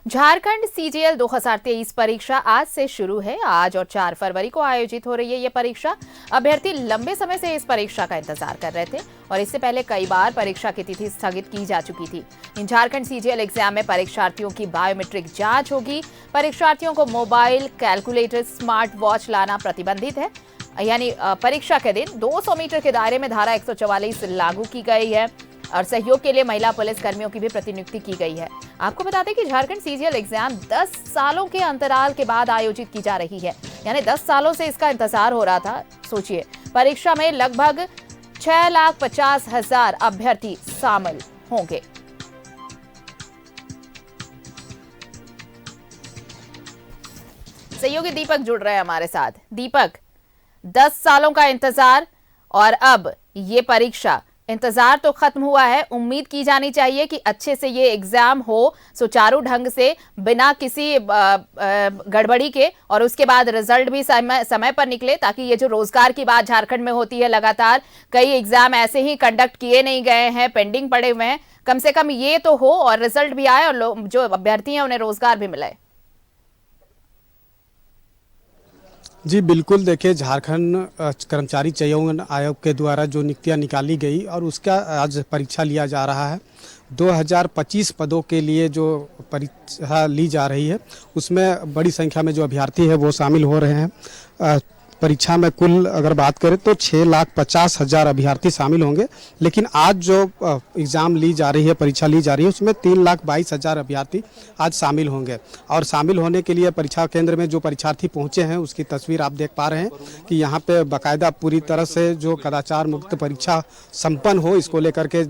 Jharkhand CGL 2023 परीक्षा आज से शुरू है। आज और 4 फरवरी को आयोजित हो रही है ये परीक्षा। अभ्यर्थी लंबे समय से इस परीक्षा का इंतजार कर रहे थे और इससे पहले कई बार परीक्षा की तिथि स्थगित की जा चुकी थी। इन झारखंड सीजीएल एग्जाम में परीक्षार्थियों की बायोमेट्रिक जांच होगी। परीक्षार्थियों को मोबाइल, कैलकुलेटर, स्मार्ट वॉच लाना प्रतिबंधित है। यानी परीक्षा के दिन 200 मीटर के दायरे में धारा 144 लागू की गई है और सहयोग के लिए महिला पुलिस कर्मियों की भी प्रतिनियुक्ति की गई है। आपको बता दें कि झारखंड सीजीएल एग्जाम 10 सालों के अंतराल के बाद आयोजित की जा रही है। यानी 10 सालों से इसका इंतजार हो रहा था। सोचिए, परीक्षा में लगभग 6,50,000 अभ्यर्थी शामिल होंगे। सहयोगी दीपक जुड़ रहे हैं हमारे साथ। दीपक, 10 सालों का इंतजार और अब ये परीक्षा, इंतजार तो खत्म हुआ है। उम्मीद की जानी चाहिए कि अच्छे से ये एग्जाम हो, सुचारू ढंग से, बिना किसी गड़बड़ी के, और उसके बाद रिजल्ट भी समय पर निकले, ताकि ये जो रोजगार की बात झारखंड में होती है, लगातार कई एग्जाम ऐसे ही कंडक्ट किए नहीं गए हैं, पेंडिंग पड़े हुए हैं, कम से कम ये तो हो और रिजल्ट भी आए और जो अभ्यर्थी हैं उन्हें रोजगार भी मिले। जी बिल्कुल, देखिए, झारखंड कर्मचारी चयन आयोग के द्वारा जो नियुक्तियां निकाली गई और उसका आज परीक्षा लिया जा रहा है। 2025 पदों के लिए जो परीक्षा ली जा रही है उसमें बड़ी संख्या में जो अभ्यर्थी है वो शामिल हो रहे हैं। परीक्षा में कुल अगर बात करें तो 6,50,000 अभ्यर्थी शामिल होंगे, लेकिन आज जो एग्ज़ाम ली जा रही है, परीक्षा ली जा रही है, उसमें 3,22,000 अभ्यर्थी आज शामिल होंगे। और शामिल होने के लिए परीक्षा केंद्र में जो परीक्षार्थी पहुंचे हैं उसकी तस्वीर आप देख पा रहे हैं कि यहाँ पे बाकायदा पूरी तरह से जो कदाचार मुक्त परीक्षा संपन्न हो, इसको लेकर के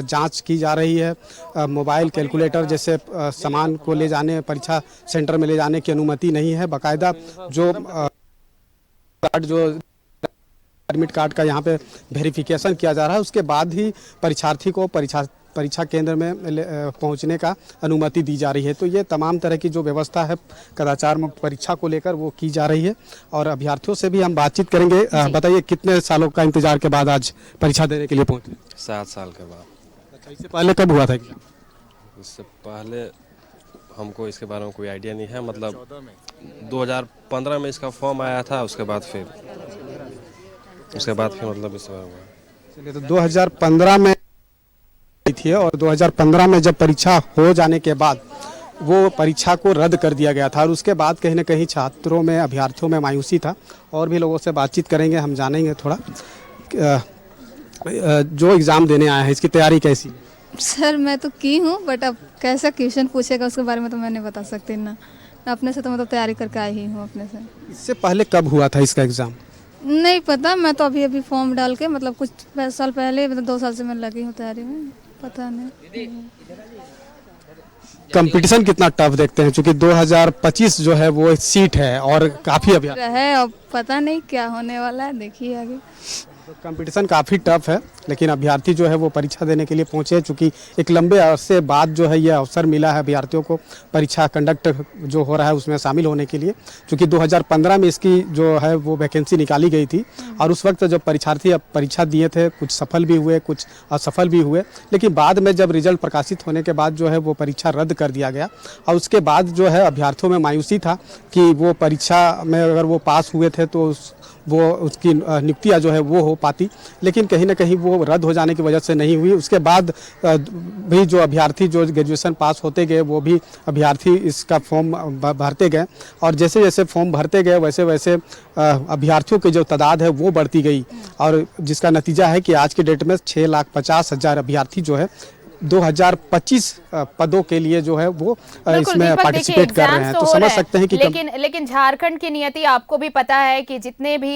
जाँच की जा रही है। मोबाइल, कैलकुलेटर जैसे सामान को ले जाने, परीक्षा सेंटर में ले जाने की अनुमति नहीं है। बाकायदा जो कार्ड, जो एडमिट कार्ड का यहाँ पे वेरिफिकेशन किया जा रहा है, उसके बाद ही परीक्षार्थी को परीक्षा केंद्र में पहुँचने का अनुमति दी जा रही है। तो ये तमाम तरह की जो व्यवस्था है कदाचार मुक्त परीक्षा को लेकर वो की जा रही है। और अभ्यर्थियों से भी हम बातचीत करेंगे। बताइए, कितने सालों का इंतजार के बाद आज परीक्षा देने के लिए पहुँचे? 7 साल के बाद। अच्छा, इससे पहले कब हुआ था एग्जाम? इससे पहले हमको इसके बारे में कोई आइडिया नहीं है। मतलब 2015 में इसका फॉर्म आया था, उसके बाद फिर मतलब इस बार हुआ। चलिए, तो 2015 में थी और 2015 में जब परीक्षा हो जाने के बाद वो परीक्षा को रद्द कर दिया गया था और उसके बाद कहीं ना कहीं छात्रों में, अभ्यर्थियों में मायूसी था। और भी लोगों से बातचीत करेंगे, हम जानेंगे थोड़ा जो एग्ज़ाम देने आया है इसकी तैयारी कैसी है? सर मैं तो की हूँ, बट अब कैसा क्वेश्चन पूछेगा उसके बारे में तो मैं नहीं बता सकती ना। अपने से तो मतलब तैयारी करके आई ही हूँ अपने से। इससे पहले कब हुआ था इसका एग्ज़ाम? नहीं पता, मैं तो अभी फॉर्म डाल के मतलब कुछ साल पहले, मतलब 2 साल से मैं लगी हूँ तैयारी में, पता नहीं। कंपटीशन कितना टफ देखते हैं, क्योंकि 2025 जो है वो सीट है और काफ़ी अभी है, अब पता नहीं क्या होने वाला है, देखिए आगे। तो कंपटीशन काफ़ी टफ है, लेकिन अभ्यर्थी जो है वो परीक्षा देने के लिए पहुंचे, चूँकि एक लंबे अरसे बाद जो है ये अवसर मिला है अभ्यर्थियों को परीक्षा कंडक्ट जो हो रहा है उसमें शामिल होने के लिए। चूँकि 2015 में इसकी जो है वो वैकेंसी निकाली गई थी और उस वक्त जब परीक्षार्थी परीक्षा दिए थे, कुछ सफल भी हुए, कुछ असफल भी हुए, लेकिन बाद में जब रिजल्ट प्रकाशित होने के बाद जो है वो परीक्षा रद्द कर दिया गया। और उसके बाद जो है अभ्यर्थियों में मायूसी था कि वो परीक्षा में अगर वो पास हुए थे तो वो उसकी नियुक्तियाँ जो है वो हो पाती, लेकिन कहीं ना कहीं वो रद्द हो जाने की वजह से नहीं हुई। उसके बाद भी जो अभ्यर्थी जो ग्रेजुएशन पास होते गए वो भी अभ्यर्थी इसका फॉर्म भरते गए और जैसे जैसे फॉर्म भरते गए वैसे वैसे अभ्यर्थियों की जो तादाद है वो बढ़ती गई और जिसका नतीजा है कि आज के डेट में 6,50,000 अभ्यर्थी जो है 2025 पदों के लिए जो है वो इसमें पार्टिसिपेट कर रहे हैं। तो समझ सकते हैं कि लेकिन झारखंड की नियति आपको भी पता है कि जितने भी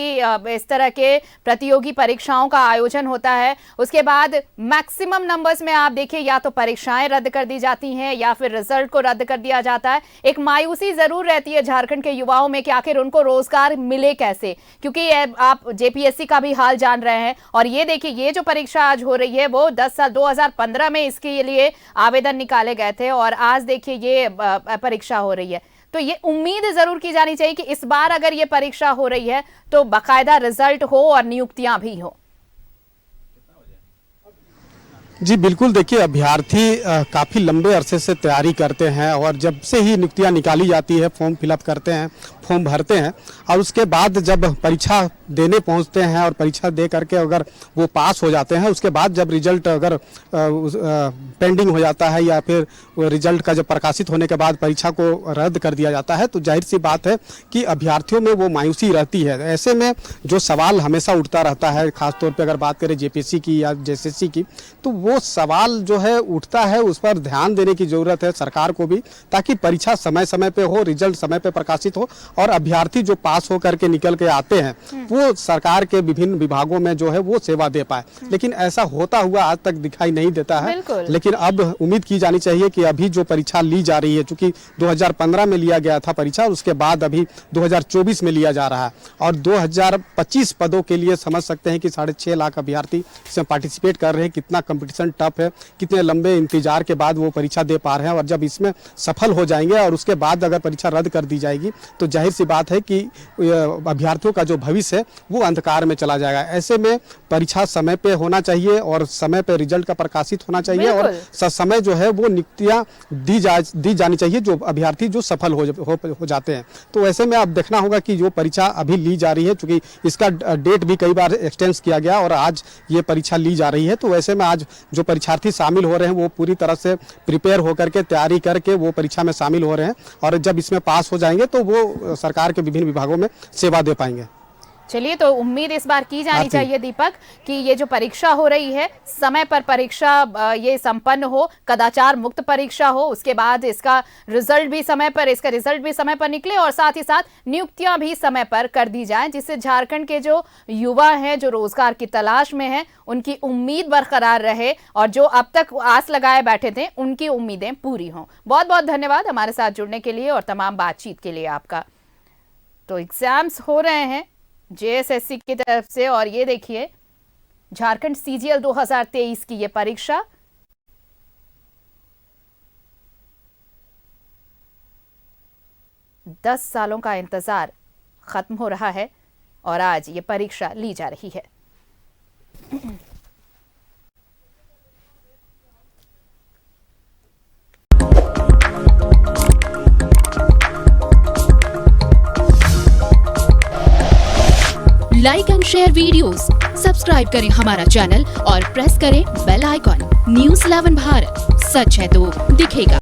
इस तरह के प्रतियोगी परीक्षाओं का आयोजन होता है उसके बाद मैक्सिमम नंबर्स में आप देखिए या तो परीक्षाएं रद्द कर दी जाती हैं या फिर रिजल्ट को रद्द कर दिया जाता है। एक मायूसी जरूर रहती है झारखंड के युवाओं में कि आखिर उनको रोजगार मिले कैसे, क्योंकि आप जेपीएससी का भी हाल जान रहे हैं। और ये देखिए, ये जो परीक्षा आज हो रही है वो 10 साल 2015 में इसके लिए आवेदन निकाले गए थे और आज देखिए ये परीक्षा हो रही है। तो ये उम्मीद जरूर की जानी चाहिए कि इस बार अगर ये परीक्षा हो रही है तो बाकायदा रिजल्ट हो और नियुक्तियां भी हो। जी बिल्कुल, देखिए अभ्यर्थी काफ़ी लंबे अरसे से तैयारी करते हैं और जब से ही नियुक्तियां निकाली जाती है, फॉर्म फिलअप करते हैं, फॉर्म भरते हैं और उसके बाद जब परीक्षा देने पहुंचते हैं और परीक्षा दे करके अगर वो पास हो जाते हैं, उसके बाद जब रिजल्ट अगर पेंडिंग हो जाता है या फिर रिजल्ट का जब प्रकाशित होने के बाद परीक्षा को रद्द कर दिया जाता है, तो जाहिर सी बात है कि अभ्यर्थियों में वो मायूसी रहती है। ऐसे में जो सवाल हमेशा उठता रहता है, खासतौर पर अगर बात करें जेपीएससी की या जेएसएससी की, तो वो सवाल जो है उठता है, उस पर ध्यान देने की ज़रूरत है सरकार को भी, ताकि परीक्षा समय समय पे हो, रिजल्ट समय पे प्रकाशित हो और अभ्यर्थी जो पास हो करके निकल के आते हैं वो सरकार के विभिन्न विभागों में जो है वो सेवा दे पाए। लेकिन ऐसा होता हुआ आज तक दिखाई नहीं देता है। लेकिन अब उम्मीद की जानी चाहिए कि अभी जो परीक्षा ली जा रही है, चूंकि 2015 में लिया गया था परीक्षा, उसके बाद अभी 2024 में लिया जा रहा है और 2025 पदों के लिए समझ सकते हैं कि 6.5 लाख अभ्यर्थी इसमें पार्टिसिपेट कर रहे हैं। कितना कंपटीशन टफ है, कितने लंबे इंतजार के बाद वो परीक्षा दे पा रहे हैं और जब इसमें सफल हो जाएंगे और उसके बाद अगर परीक्षा रद्द कर दी जाएगी तो जाहिर सी बात है कि अभ्यर्थियों का जो भविष्य है वो अंधकार में चला जाएगा। ऐसे में परीक्षा समय पे होना चाहिए और समय पे रिजल्ट का प्रकाशित होना चाहिए और समय जो है वो नियुक्तियां दी जानी चाहिए जो अभ्यर्थी जो सफल हो जाते हैं। तो ऐसे में अब देखना होगा कि जो परीक्षा अभी ली जा रही है, चूंकि इसका डेट भी कई बार एक्सटेंड किया गया और आज ये परीक्षा ली जा रही है, तो ऐसे में आज जो परीक्षार्थी शामिल हो रहे हैं वो पूरी तरह से प्रिपेयर होकर के तैयारी करके वो परीक्षा में शामिल हो रहे हैं और जब इसमें पास हो जाएंगे तो वो सरकार के विभिन्न विभागों में सेवा दे पाएंगे। चलिए, तो उम्मीद इस बार की जानी चाहिए दीपक कि ये जो परीक्षा हो रही है समय पर परीक्षा ये संपन्न हो, कदाचार मुक्त परीक्षा हो, उसके बाद इसका रिजल्ट भी समय पर निकले और साथ ही साथ नियुक्तियां भी समय पर कर दी जाएं, जिससे झारखंड के जो युवा हैं जो रोजगार की तलाश में हैं उनकी उम्मीद बरकरार रहे और जो अब तक आस लगाए बैठे थे उनकी उम्मीदें पूरी हों। बहुत बहुत धन्यवाद हमारे साथ जुड़ने के लिए और तमाम बातचीत के लिए आपका। तो एग्जाम्स हो रहे हैं जेएसएससी की तरफ से और ये देखिए झारखंड सीजीएल 2023 की ये परीक्षा दस सालों का इंतजार खत्म हो रहा है और आज ये परीक्षा ली जा रही है। Like and share videos, subscribe करें हमारा चैनल और प्रेस करें बेल आइकॉन। न्यूज़ 11 भारत, सच है तो दिखेगा।